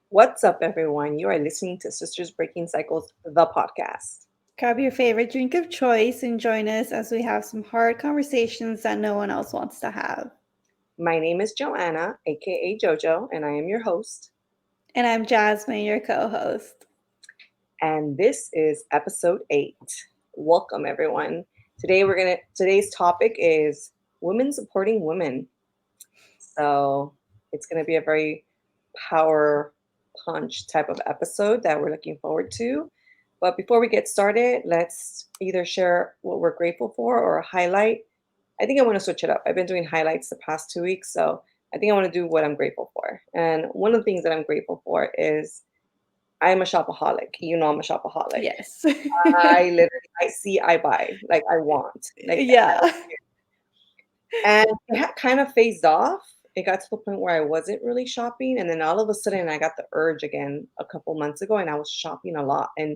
What's up, everyone? You are listening to Sisters Breaking Cycles, the podcast. Grab your favorite drink of choice and join us as we have some hard conversations that no one else wants to have. My name is Joanna, aka JoJo, and I am your host. And I'm Jasmine, your co host. And this is episode 8. Welcome, everyone. Today's topic is women supporting women. So it's gonna be a very power punch type of episode that we're looking forward to. But before we get started, let's either share what we're grateful for or highlight. I think I want to switch it up. I've been doing highlights the past 2 weeks, so I think I want to do what I'm grateful for. And one of the things that I'm grateful for is I'm a shopaholic. You know, I'm a shopaholic. Yes. I literally, I see, I buy, like I want, like I Yeah. don't. And it had kind of phased off. It got to the point where I wasn't really shopping, and then all of a sudden, I got the urge again a couple months ago, and I was shopping a lot and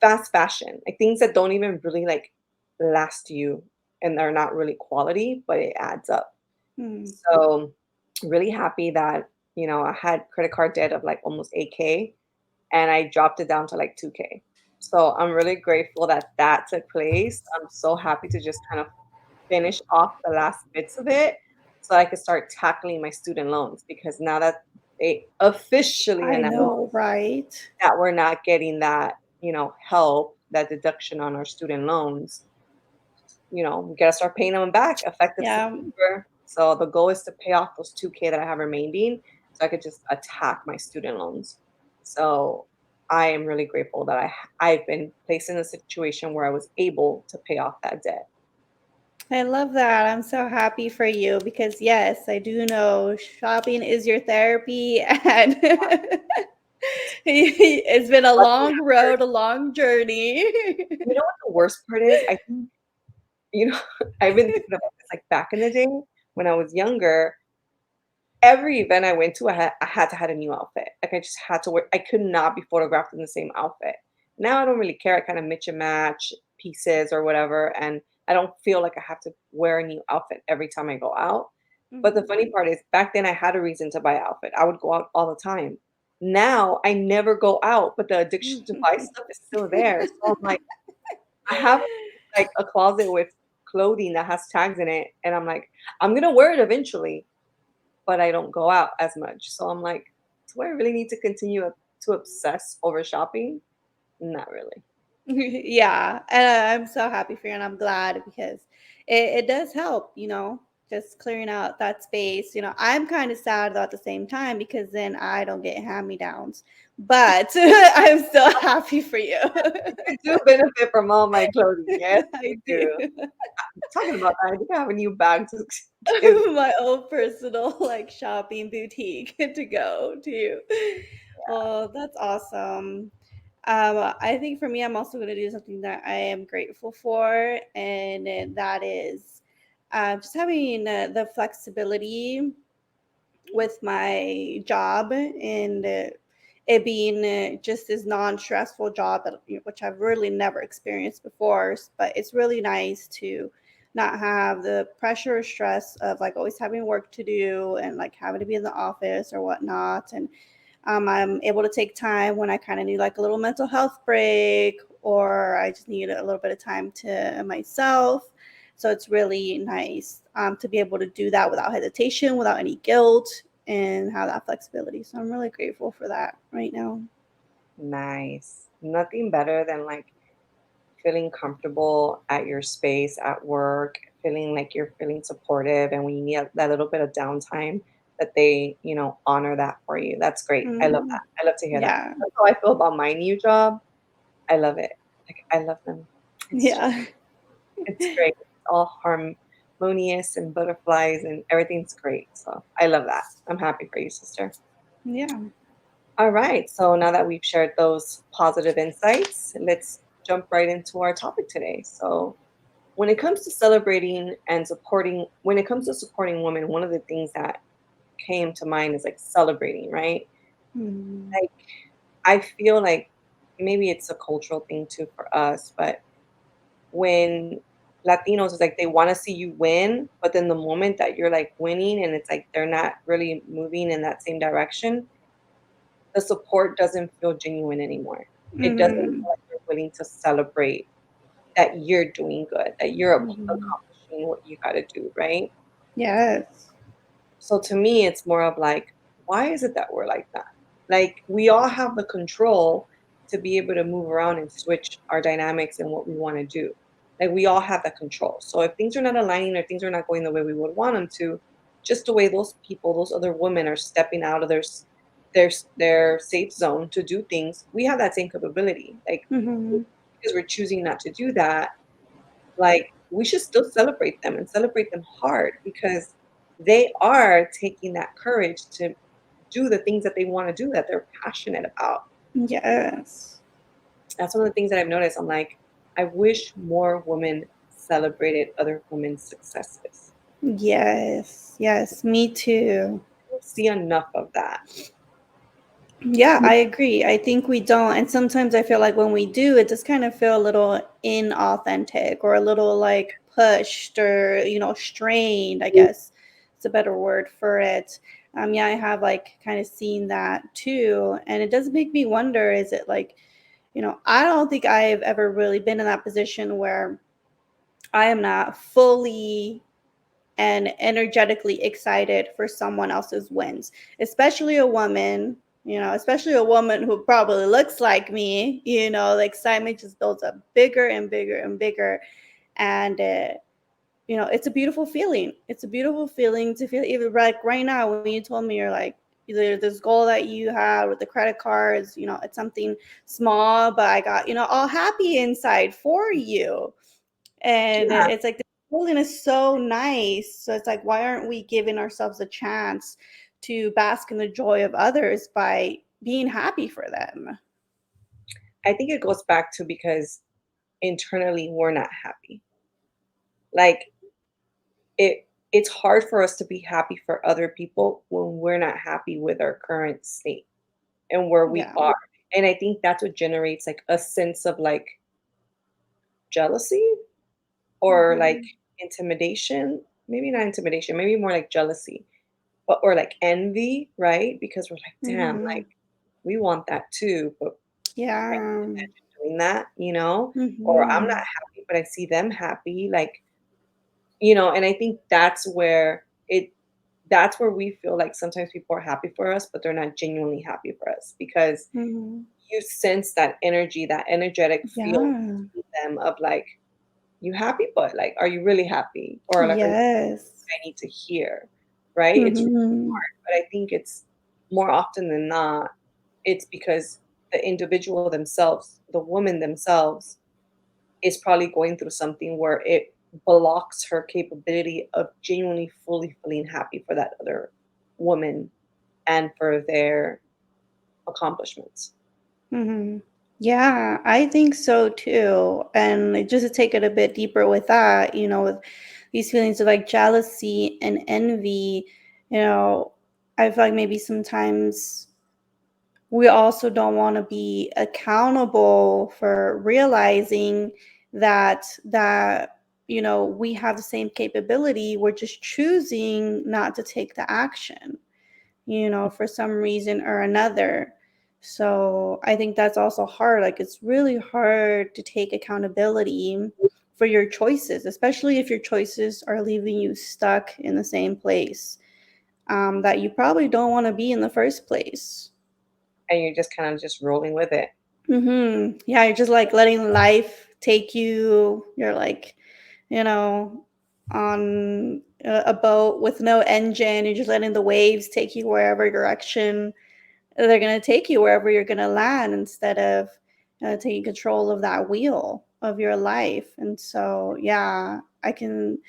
fast fashion, like things that don't even really like last you, and are not really quality, but it adds up. Hmm. So, really happy that, I had credit card debt of like almost 8K and I dropped it down to like 2K. So, I'm really grateful that that took place. I'm so happy to just kind of finish off the last bits of it so I could start tackling my student loans because now that they officially I announced know, right? that we're not getting that, help, that deduction on our student loans, we gotta start paying them back effective Yeah. September. So the goal is to pay off those 2K that I have remaining so I could just attack my student loans. So I am really grateful that I've been placed in a situation where I was able to pay off that debt. I love that. I'm so happy for you because, yes, I do know shopping is your therapy. And it's been a Luckily, long road, a long journey. you know what the worst part is? I think, I've been thinking about this like back in the day when I was younger. Every event I went to, I had to had a new outfit. Like, I just had to wear I could not be photographed in the same outfit. Now I don't really care. I kinda mix and match pieces or whatever, and I don't feel like I have to wear a new outfit every time I go out. But the Mhm. funny part is back then I had a reason to buy an outfit. I would go out all the time. Now I never go out, but the addiction to buy stuff is still there. So I'm like, I have, like, a closet with clothing that has tags in it, and I'm like, I'm gonna wear it eventually, but I don't go out as much. So I'm like, do I really need to continue to obsess over shopping? Not really. Yeah, and I'm so happy for you, and I'm glad because it does help, just clearing out that space. I'm kind of sad though at the same time because then I don't get hand-me-downs, but I'm still happy for you. I do benefit from all my clothing. Yes, I I do. do. Talking about that, I think I have a new bag to give. My own personal like shopping boutique to go to. Oh, that's awesome. I think for me, I'm also going to do something that I am grateful for, and that is just having the flexibility with my job and it being just this non-stressful job that which I've really never experienced before. But it's really nice to not have the pressure or stress of like always having work to do and like having to be in the office or whatnot. And I'm able to take time when I kind of need like a little mental health break or I just need a little bit of time to myself. So it's really nice to be able to do that without hesitation, without any guilt, and have that flexibility. So I'm really grateful for that right now. Nice. Nothing better than like feeling comfortable at your space at work, feeling like you're feeling supportive, and when you need that little bit of downtime, that they, honor that for you. That's great. I love Hmm. that. I love to hear that. Yeah. That's how I feel about my new job. I love it. Like, I love them. It's Yeah. It's great. It's all harmonious and butterflies and everything's great. So I love that. I'm happy for you, sister. Yeah. All right. So now that we've shared those positive insights, let's jump right into our topic today. So when it comes to celebrating and supporting, when it comes to supporting women, one of the things that came to mind is like celebrating, right? Mhm. Like, I feel like maybe it's a cultural thing too for us, but when Latinos is like they want to see you win, but then the moment that you're like winning and it's like they're not really moving in that same direction, the support doesn't feel genuine anymore. It doesn't Mhm. feel like you're willing to celebrate that you're doing good, that you're Mhm. accomplishing what you got to do, right? Yes. So to me, it's more of like, why is it that we're like that? Like, we all have the control to be able to move around and switch our dynamics and what we want to do. Like, we all have that control. So if things are not aligning or things are not going the way we would want them to, just the way those people, those other women are stepping out of their safe zone to do things, we have that same capability. Like, Mhm. because we're choosing not to do that, like, we should still celebrate them and celebrate them hard because they are taking that courage to do the things that they wanna do, that they're passionate about. Yes. That's one of the things that I've noticed. I'm like, I wish more women celebrated other women's successes. Yes. Yes, me too. I don't see enough of that. Yeah, I agree. I think we don't. And sometimes I feel like when we do, it just kind of feel a little inauthentic or a little like pushed or, strained, I guess it's a better word for it. Yeah, I have like kind of seen that too. And it does make me wonder, is it like, I don't think I've ever really been in that position where I am not fully and energetically excited for someone else's wins, especially a woman, especially a woman who probably looks like me, the excitement just builds up bigger and bigger and bigger. And, it's a beautiful feeling. It's a beautiful feeling to feel even like right now when you told me you're like, either this goal that you had with the credit cards, it's something small, but I got, all happy inside for you. And Yeah, it's like the feeling is so nice. So it's like, why aren't we giving ourselves a chance to bask in the joy of others by being happy for them? I think it goes back to because internally we're not happy. Like, it's hard for us to be happy for other people when we're not happy with our current state and where we Yeah. are. And I think that's what generates like a sense of like jealousy or like Mhm. intimidation. Maybe not intimidation, maybe more like jealousy, but or like envy, right? Because we're like, damn, like Mhm. we want that too, but I Yeah. can't imagine doing that, you know? Or I'm not Mhm. happy, but I see them happy. Like, and I think that's where we feel like sometimes people are happy for us, but they're not genuinely happy for us because Mhm. you sense that energy, that energetic feel Yeah. to them of like, you happy, but like, are you really happy? Or like, are you Yes. I need to hear, right? It's really Mhm. hard, but I think it's more often than not, it's because the individual themselves, the woman themselves, is probably going through something where it blocks her capability of genuinely fully feeling happy for that other woman and for their accomplishments. Mhm. Yeah, I think so too. And like, just to take it a bit deeper with that, with these feelings of like jealousy and envy, you know, I feel like maybe sometimes we also don't want to be accountable for realizing that we have the same capability. We're just choosing not to take the action, for some reason or another. So I think that's also hard. Like, it's really hard to take accountability for your choices, especially if your choices are leaving you stuck in the same place that you probably don't want to be in the first place. And you're just kind of just rolling with it. Yeah, you're just like letting life take you. You're like, you know, on a boat with no engine. You're just letting the waves take you wherever direction they're going to take you, wherever you're going to land, instead of taking control of that wheel of your life. And so, yeah, I can,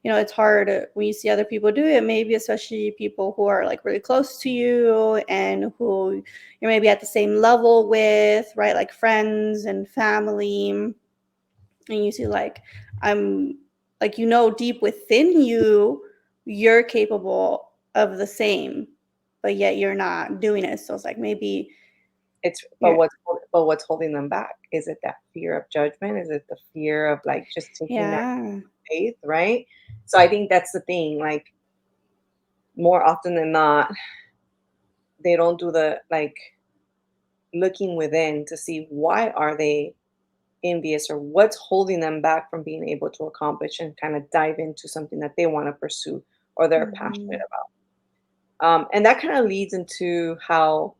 it's hard when you see other people do it, maybe especially people who are like really close to you and who you're maybe at the same level with, right? Like friends and family. And you see, like, I'm like, deep within you, you're capable of the same, but yet you're not doing it. So it's like maybe It's you're, but what's holding them back? Is it that fear of judgment? Is it the fear of like just taking that yeah. faith, right? So I think that's the thing. Like, more often than not, they don't do the like. looking within to see why are they envious or what's holding them back from being able to accomplish and kind of dive into something that they want to pursue or they're passionate Mhm. about. And that kind of leads into how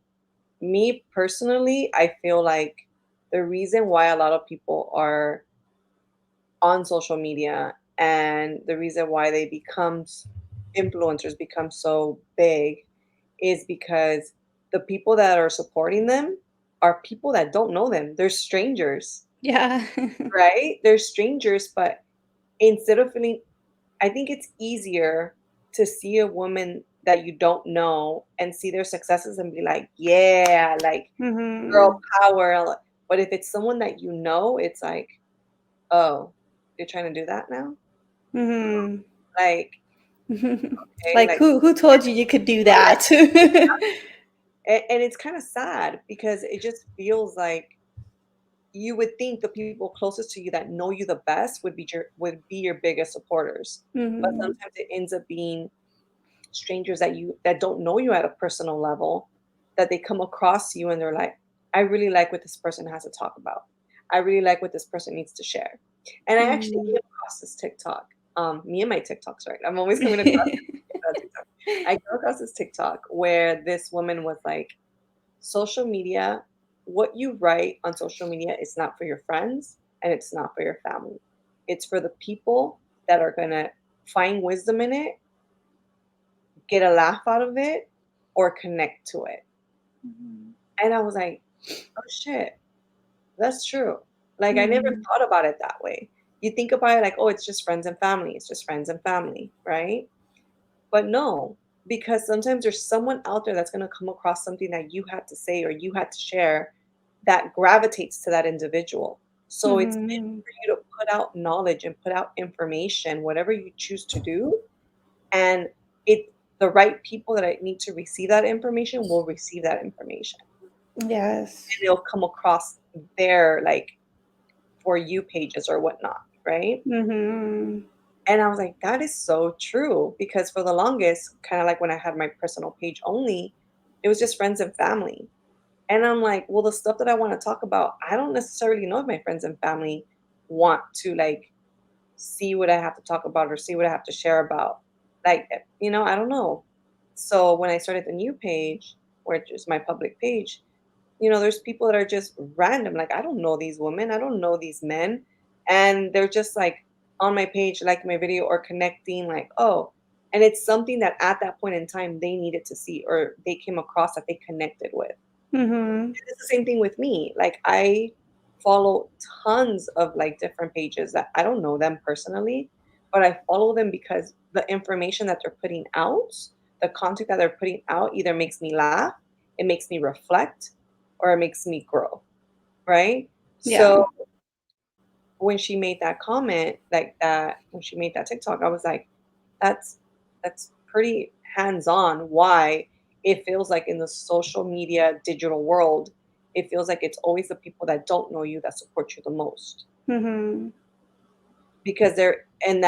me personally, I feel like the reason why a lot of people are on social media and the reason why they become influencers become so big is because the people that are supporting them are people that don't know them. They're strangers, Yeah. right? They're strangers, but instead of feeling, I think it's easier to see a woman that you don't know and see their successes and be like, yeah, like girl Mhm. power. But if it's someone that you know, it's like, oh, you're trying to do that now? Mhm. Like, okay, Like, like, who told you you could do right. that? And it's kind of sad because it just feels like you would think the people closest to you that know you the best would be your biggest supporters. But Mhm. sometimes it ends up being strangers that don't know you at a personal level, that they come across you and they're like, I really like what this person has to talk about. I really like what this person needs to share. And I actually came Mhm. across this TikTok. Me and my TikToks, right? I'm always coming across TikTok. I came across this TikTok where this woman was like, social media, what you write on social media is not for your friends and it's not for your family. It's for the people that are gonna find wisdom in it, get a laugh out of it, or connect to it. Mhm. And I was like, oh shit, that's true. Like I never Mhm. thought about it that way. You think about it like, oh, it's just friends and family. It's just friends and family, right? But no, because sometimes there's someone out there that's going to come across something that you had to say or you had to share that gravitates to that individual. So it's meant Mhm. for you to put out knowledge and put out information, whatever you choose to do, and it the right people that I need to receive that information will receive that information. Yes. And they'll come across their like for you pages or whatnot, right? Mhm. And I was like, that is so true because for the longest, kind of like when I had my personal page only, it was just friends and family. And I'm like, well, the stuff that I want to talk about, I don't necessarily know if my friends and family want to like see what I have to talk about or see what I have to share about. Like, I don't know. So when I started the new page, which is my public page, there's people that are just random. Like, I don't know these women, I don't know these men. And they're just like on my page, like my video or connecting, like, oh, and it's something that at that point in time they needed to see or they came across that they connected with. Mhm. It's the same thing with me. Like I follow tons of like different pages that I don't know them personally, but I follow them because the information that they're putting out, the content that they're putting out either makes me laugh, it makes me reflect, or it makes me grow, right? Yeah. So when she made that comment like that, when she made that TikTok, I was like, that's that's pretty hands-on why it feels like in the social media digital world, it feels like it's always the people that don't know you that support you the most. Mhm. Because there isn't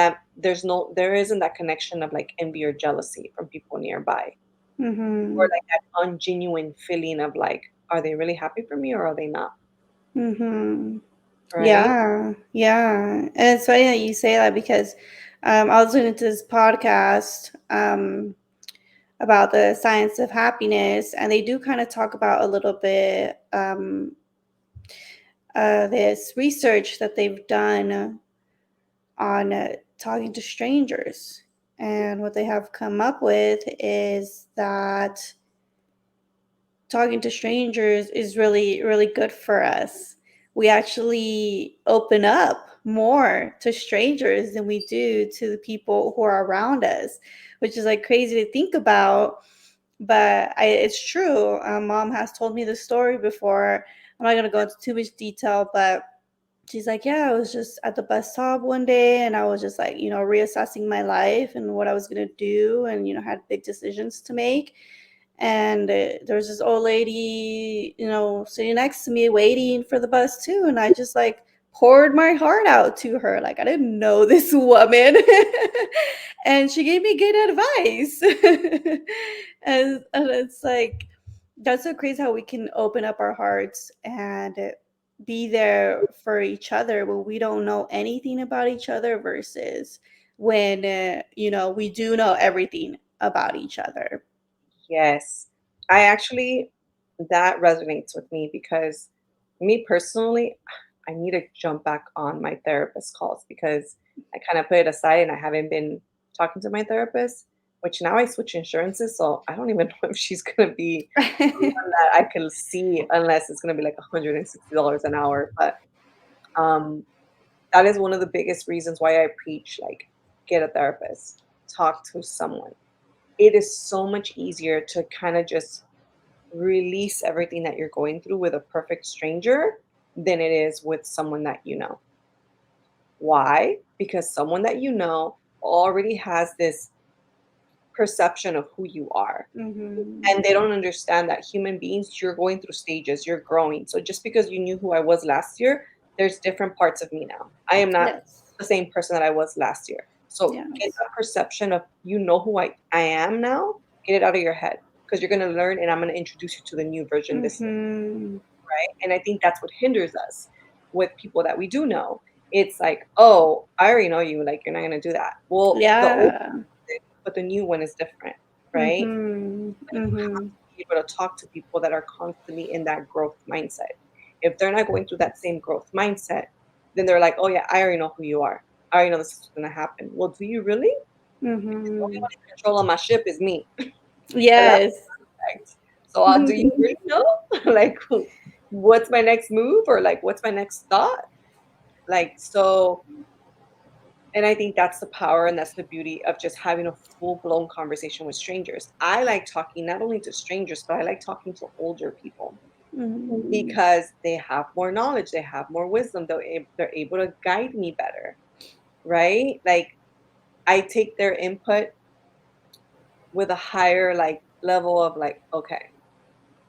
that connection of like envy or jealousy from people nearby. Or Mhm. like that ungenuine feeling of like, are they really happy for me or are they not? Mhm. Right? Yeah, yeah. And it's funny that you say that because I was listening to this podcast about the science of happiness, and they do kind of talk about a little bit this research that they've done on talking to strangers. And what they have come up with is that talking to strangers is really, really good for us. We actually open up more to strangers than we do to the people who are around us, which is like crazy to think about. But it's true. Mom has told me the story before. I'm not going to go into too much detail, but she's like, yeah, I was just at the bus stop one day and I was just like, reassessing my life and what I was going to do and, had big decisions to make. And there was this old lady, sitting next to me waiting for the bus too. And I just like poured my heart out to her. Like I didn't know this woman. And she gave me good advice. And it's like that's so crazy how we can open up our hearts and be there for each other when we don't know anything about each other versus when we do know everything about each other. Yes. I actually that resonates with me because me personally, I need to jump back on my therapist calls because I kind of put it aside and I haven't been talking to my therapist, which now I switch insurances, so I don't even know if she's gonna be someone that I can see unless it's gonna be like $160 an hour. But um that is one of the biggest reasons why I preach like get a therapist, talk to someone. It is so much easier to kind of just release everything that you're going through with a perfect stranger than it is with someone that you know. Why? Because someone that you know already has this perception of who you are. Hmm. And they don't understand that human beings, you're going through stages, you're growing. So just because you knew who I was last year, there's different parts of me now. I am not Yes. the same person that I was last year. So get Yes. that perception of you know who I am now, get it out of your head because you're going to learn and I'm going to introduce you to the new version this year, Hmm. right? And I think that's what hinders us with people that we do know. It's like, oh, I already know you. Like, you're not going to do that. Well, the old, Yeah. but the new one is different, right? Mhm. But you have Mhm. to be able to talk to people that are constantly in that growth mindset. If they're not going through that same growth mindset, then they're like, "Oh yeah, I already know who you are. I already know this is gonna happen." Well, do you really? Because the only Mhm. one in control of my ship is me, and that's Yes. fact. So, do you really know? Like, what's my next move, or like, what's my next thought? Like, so and I think that's the power and that's the beauty of just having a full-blown conversation with strangers. I like talking not only to strangers, but I like talking to older people Mhm. because they have more knowledge, they have more wisdom, they're able to guide me better, right? Like I take their input with a higher like level of like, okay,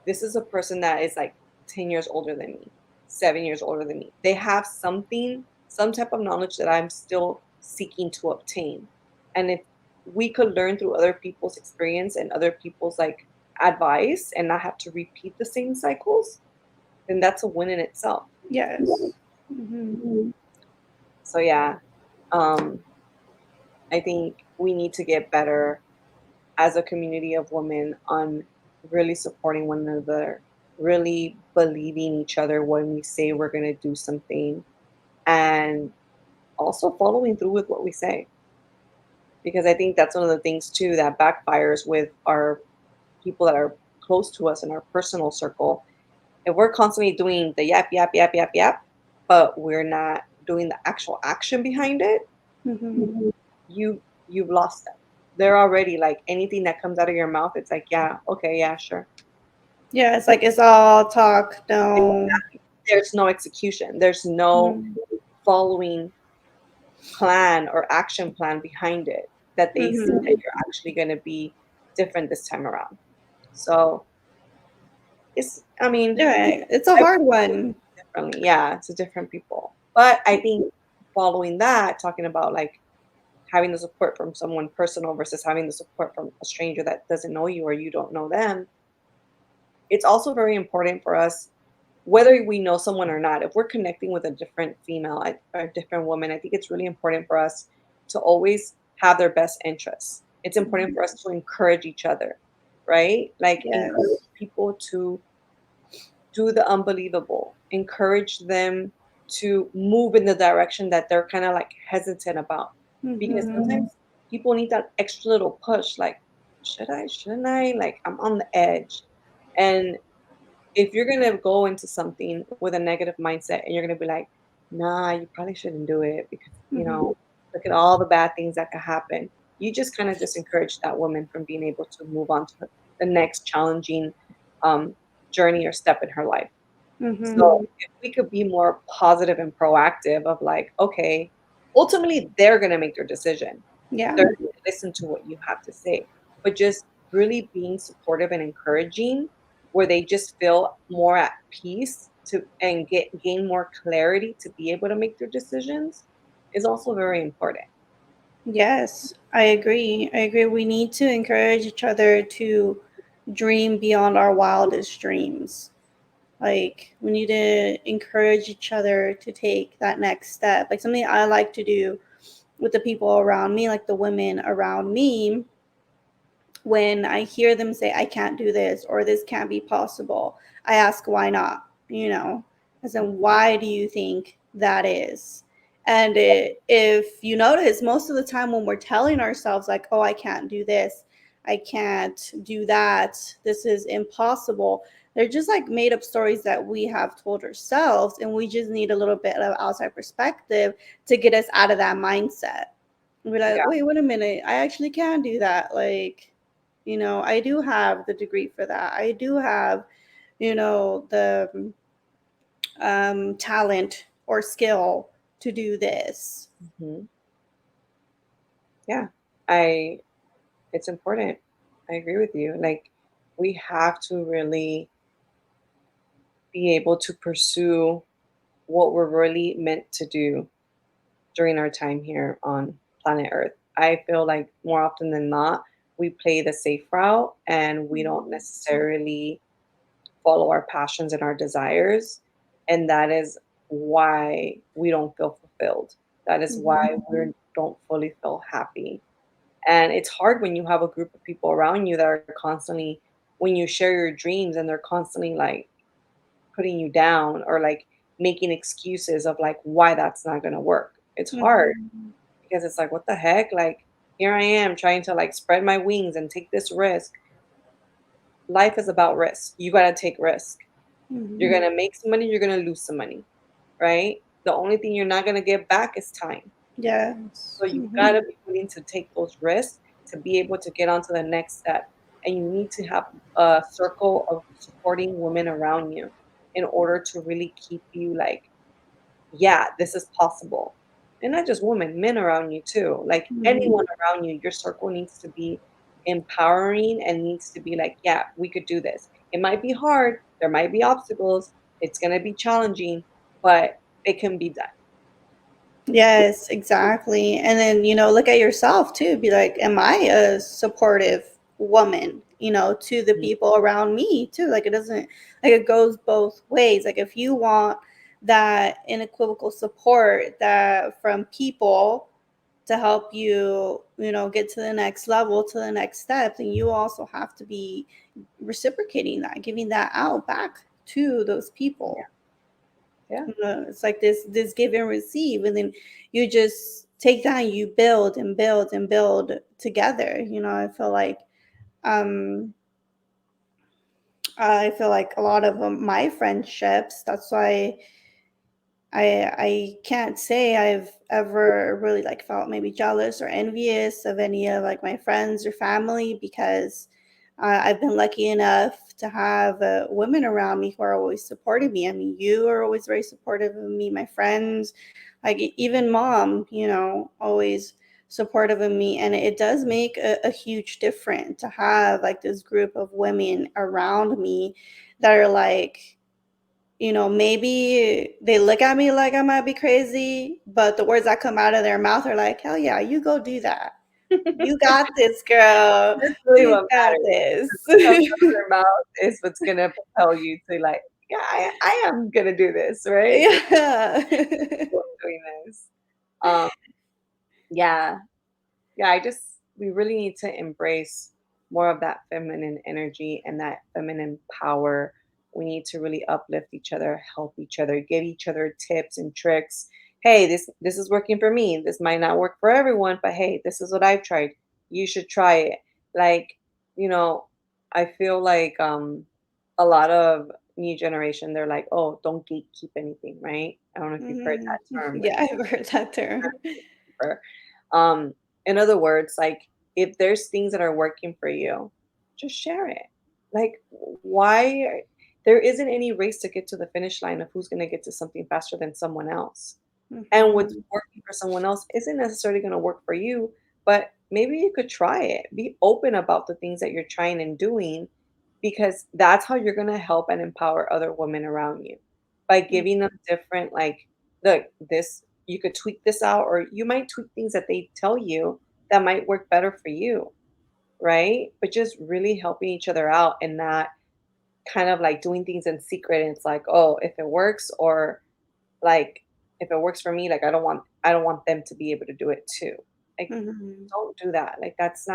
this is a person that is like 10 years older than me, 7 years older than me. They have something, some type of knowledge that I'm still seeking to obtain. And if we could learn through other people's experience and other people's like advice and not have to repeat the same cycles, then that's a win in itself. Yes. Mhm. So yeah, um, I think we need to get better as a community of women on really supporting one another, really believing each other when we say we're going to do something, and also following through with what we say. Because I think that's one of the things too that backfires with our people that are close to us in our personal circle. If we're constantly doing the yap, yap, yap, yap, yap, but we're not doing the actual action behind it, Mhm. you've lost them. They're already like anything that comes out of your mouth, it's like, yeah, okay, yeah, sure. Yeah, it's like it's all talk, no. Exactly. There's no execution. There's no Mhm. following plan or action plan behind it that they see that Mhm. you're actually going to be different this time around. So it's, I mean, Yeah, it's a I hard one. differently. Yeah, it's a different people. But I think following that, talking about like having the support from someone personal versus having the support from a stranger that doesn't know you or you don't know them, it's also very important for us whether we know someone or not, if we're connecting with a different female or a different woman, I think it's really important for us to always have their best interests. It's important Mhm. for us to encourage each other, right? Like encourage Yes. people to do the unbelievable, encourage them to move in the direction that they're kind of like hesitant about. Because Mhm. sometimes people need that extra little push, like, should I, shouldn't I? Like, I'm on the edge. And if you're gonna go into something with a negative mindset and you're gonna be like, "Nah, you probably shouldn't do it because, Mhm. look at all the bad things that could happen." You just kinda discourage that woman from being able to move on to the next challenging, um, journey or step in her life. So, Mhm. if we could be more positive and proactive of like, okay, ultimately, they're gonna make their decision. Yeah. They're gonna listen to what you have to say, but just really being supportive and encouraging where they just feel more at peace to and gain more clarity to be able to make their decisions is also very important. Yes, I agree. I agree. We need to encourage each other to dream beyond our wildest dreams. Like we need to encourage each other to take that next step. Like something I like to do with the people around me, like the women around me, when I hear them say, I can't do this or this can't be possible, I ask, why not? You know, as in, why do you think that is? And if you notice, most of the time when we're telling ourselves, like, oh, I can't do this, I can't do that, this is impossible, they're just like made up stories that we have told ourselves. And we just need a little bit of outside perspective to get us out of that mindset. And be like, Yeah. wait a minute, I actually can do that. Like, I do have the degree for that. I do have, the talent or skill to do this. Mhm. Yeah. I It's important. I agree with you. Like, we have to really be able to pursue what we're really meant to do during our time here on planet Earth. I feel like more often than not, we play the safe route and we don't Mhm. necessarily follow our passions and our desires. And that is why we don't feel fulfilled. That is why Mhm. we don't fully feel happy. And it's hard when you have a group of people around you that are constantly, when you share your dreams and they're constantly like putting you down or like making excuses of like why that's not going to work. It's hard Mhm. because it's like, what the heck? Like, here I am trying to like spread my wings and take this risk. Life is about risk. You got to take risk. You're Mhm. going to make some money, you're going to lose some money, right? The only thing you're not going to get back is time. Yes. So you Mhm. gotta be willing to take those risks to be able to get on to the next step. And you need to have a circle of supporting women around you in order to really keep you like, yeah, this is possible. And not just women, men around you too. Like Mhm. anyone around you, your circle needs to be empowering and needs to be like, yeah, we could do this. It might be hard, there might be obstacles, it's gonna be challenging, but it can be done. Yes, exactly. And then, look at yourself too. Be like, am I a supportive woman, to the Mhm. people around me too? Like, it doesn't, like, it goes both ways. Like, if you want that unequivocal support that from people to help you, get to the next level, to the next step, then you also have to be reciprocating that, giving that out back to those Yeah. people. Yeah. It's like this give and receive, and then you just take that and you build and build and build together. I feel like um a lot of my friendships, that's why I can't say I've ever really like felt maybe jealous or envious of any of like my friends or family, because I've been lucky enough to have women around me who are always supporting me. I mean, you are always very supportive of me, my friends, like even mom, always supportive of me. And it does make a huge difference to have like this group of women around me that are like, maybe they look at me like I might be crazy, but the words that come out of their mouth are like, hell yeah, you go do that. You got this, girl. That's really You what got matters. this. What comes out of their mouth is what's gonna propel you to like, yeah, I am gonna do this, right? Yeah. I'm doing this. Um, yeah, yeah. We really need to embrace more of that feminine energy and that feminine power. We need to really uplift each other, help each other, give each other tips and tricks. Hey, this is working for me. This might not work for everyone, but hey, this is what I've tried. You should try it. Like, you know, I feel like a lot of new generation, they're like, oh, don't gatekeep anything, right? I don't know if you've heard Mhm. that term, but Yeah, I've heard that term. gatekeeper. Um, in other words, like if there's things that are working for you, just share it. Like, why? There isn't any race to get to the finish line of who's going to get to something faster than someone else. And what's Mhm. working for someone else isn't necessarily going to work for you, but maybe you could try it. Be open about the things that you're trying and doing because that's how you're going to help and empower other women around you by Mm. giving them different, like, look, this, you could tweak this out, or you might tweak things that they tell you that might work better for you. right? But just really helping each other out and not kind of like doing things in secret. And it's like, oh, if it works, or like if it works for me, like I don't want them to be able to do it too. Like, Mhm. don't do that. Like that's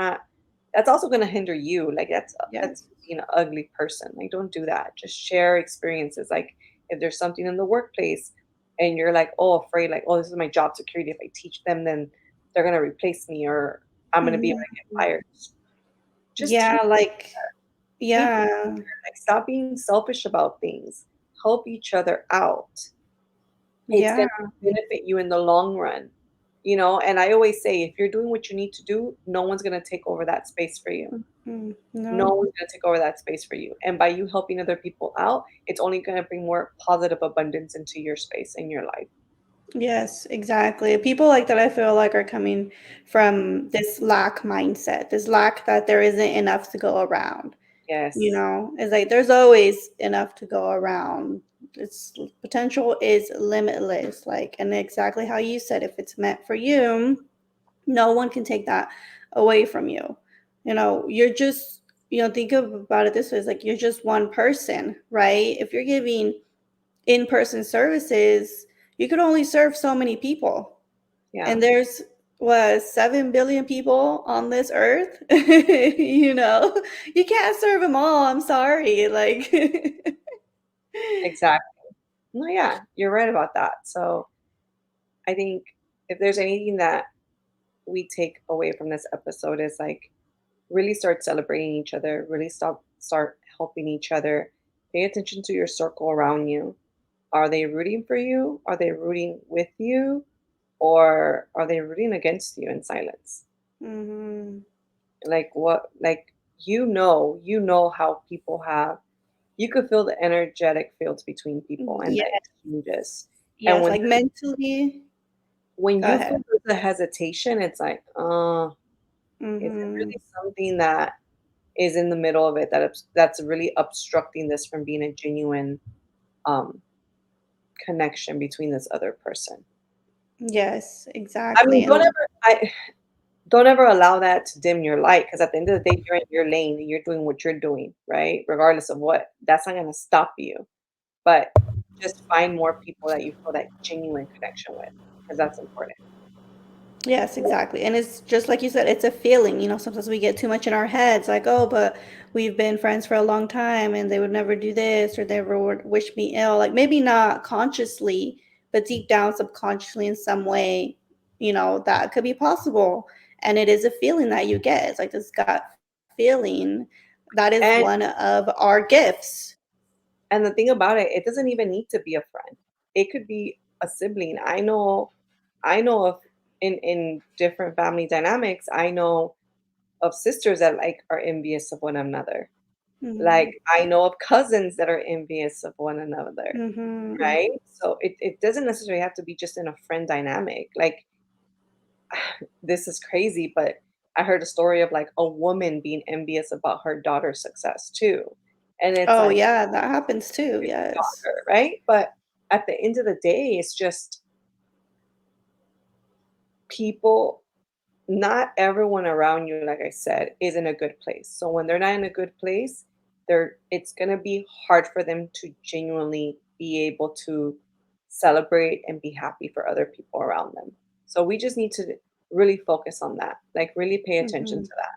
also going to hinder you. Like that's Yes. being an ugly person. Like, don't do that. Just share experiences. Like, if there's something in the workplace and you're like, oh, afraid, like, oh, this is my job security. If I teach them, then they're going to replace me, or I'm going to be able to get Mhm. fired. Just Yeah, like teach yeah. like, stop being selfish about things. Help each other out. It's Yeah. gonna benefit you in the long run, you know. And I always say, if you're doing what you need to do, no one's gonna take over that space for you. No No. one's gonna take over that space for you. And by you helping other people out, it's only gonna bring more positive abundance into your space in your life. Yes, exactly. People like that I feel like are coming from this lack mindset, this lack that there isn't enough to go around. Yes. It's like there's always enough to go around. It's potential is limitless. Like, and exactly how you said, if it's meant for you, no one can take that away from you. You're just, think about it this way. It's like you're just one person, right? If you're giving in-person services, you could only serve so many people. Yeah. And there's what 7 billion people on this earth. You can't serve them all. I'm sorry. Like Exactly. No, yeah, you're right about that. So I think if there's anything that we take away from this episode is like, really start celebrating each other, really start helping each other. Pay attention to your circle around you. Are they rooting for you? Are they rooting with you? Or are they rooting against you in silence? Mhm. Like, what, like, you know how people have, you could feel the energetic fields between people and the Yes, exchanges. And yes, like mentally. when Go you ahead. feel the hesitation, it's like, is it Mhm. really something that is in the middle of it that's really obstructing this from being a genuine um connection between this other person? Yes, I mean, exactly. And don't ever allow that to dim your light, because at the end of the day, you're in your lane and you're doing what you're doing, right? Regardless of what, that's not going to stop you. But just find more people that you feel that genuine connection with, because that's important. yes, exactly. And it's just like you said, it's a feeling. Sometimes we get too much in our heads, like, oh, but we've been friends for a long time and they would never do this or they never would wish me ill. Like maybe not consciously, but deep down, subconsciously in some way, that could be possible. And it is a feeling that you get. It's like this gut feeling. That is and one of our gifts. and the thing about it, it doesn't even need to be a friend. It could be a sibling. I know of, in different family dynamics, I know of sisters that like are envious of one another. Like, Mhm. I know of cousins that are envious of one another, Mhm. right? So it doesn't necessarily have to be just in a friend dynamic. Like, this is crazy, but I heard a story of like a woman being envious about her daughter's success too. And it's Oh, like, yeah, that happens too. your Yes. daughter, right? But at the end of the day, it's just people, not everyone around you, like I said, is in a good place. So when they're not in a good place, it's gonna be hard for them to genuinely be able to celebrate and be happy for other people around them. So we just need to really focus on that. Like, really pay attention to Mhm. that.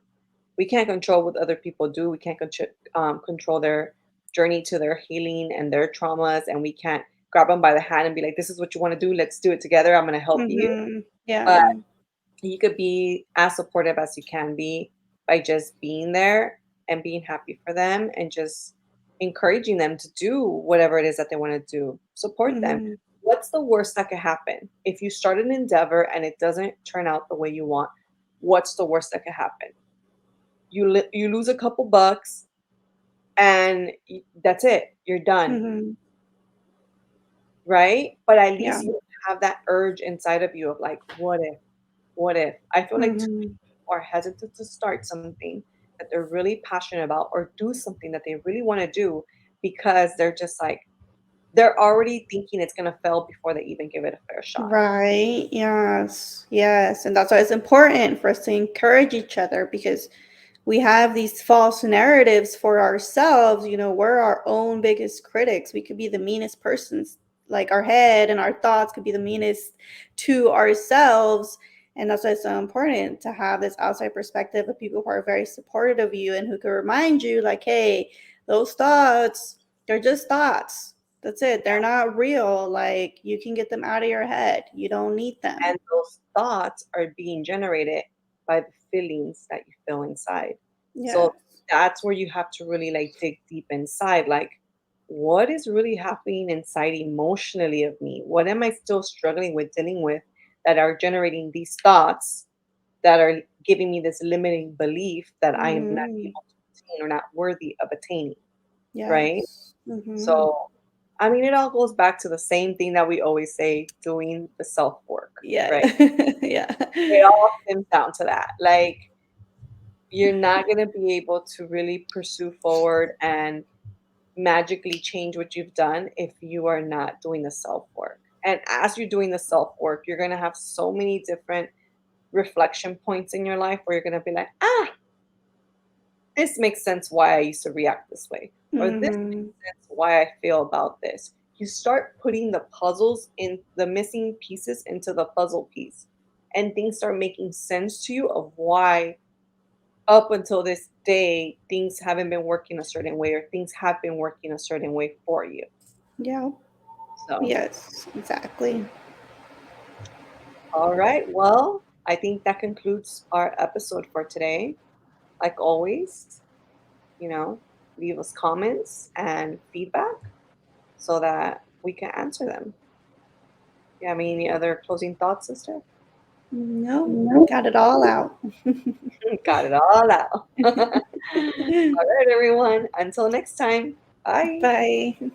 We can't control what other people do. We can't control their journey to their healing and their traumas, and we can't grab them by the hand and be like, "This is what you want to do. Let's do it together. I'm going to help you." Mhm. Yeah. But you could be as supportive as you can be by just being there and being happy for them and just encouraging them to do whatever it is that they want to do. Support them. Mhm. What's the worst that could happen? If you start an endeavor and it doesn't turn out the way you want, what's the worst that could happen? You lose a couple bucks and that's it. You're done, Mhm. right? But at Yeah. least you have that urge inside of you of like, what if? What if? I feel like Mhm. are hesitant to start something that they're really passionate about, or do something that they really want to do, because they're just like, they're already thinking it's going to fail before they even give it a fair shot. Right. Yes. Yes. And that's why it's important for us to encourage each other because we have these false narratives for ourselves. We're our own biggest critics. We could be the meanest persons, like our head and our thoughts could be the meanest to ourselves. And that's why it's so important to have this outside perspective of people who are very supportive of you and who can remind you, like, hey, those thoughts, they're just thoughts. That's it. They're not real. Like, you can get them out of your head. You don't need them. And those thoughts are being generated by the feelings that you feel inside. Yes. So that's where you have to really like dig deep inside. Like, what is really happening inside emotionally of me? What am I still struggling with, dealing with, that are generating these thoughts that are giving me this limiting belief that I am not Mhm. able to attain or not worthy of attaining, right? Yes. Mhm. So, I mean, it all goes back to the same thing that we always say, doing the self work, Yeah. right? Yeah. It all stems down to that. Like, you're not going to be able to really pursue forward and magically change what you've done if you are not doing the self work. And as you're doing the self work, you're going to have so many different reflection points in your life where you're going to be like, ah, this makes sense why I used to react this way, or this Mhm. makes sense why I feel about this. You start putting the puzzles in the missing pieces into the puzzle piece, and things start making sense to you of why up until this day things haven't been working a certain way or things have been working a certain way for you. Yeah. So, Yes, exactly. all right, well, I think that concludes our episode for today. Like always, you know, leave us comments and feedback so that we can answer them. You have any other closing thoughts, sister? No, No. got it all out. Got it all out. All right, everyone. Until next time. Bye. Bye.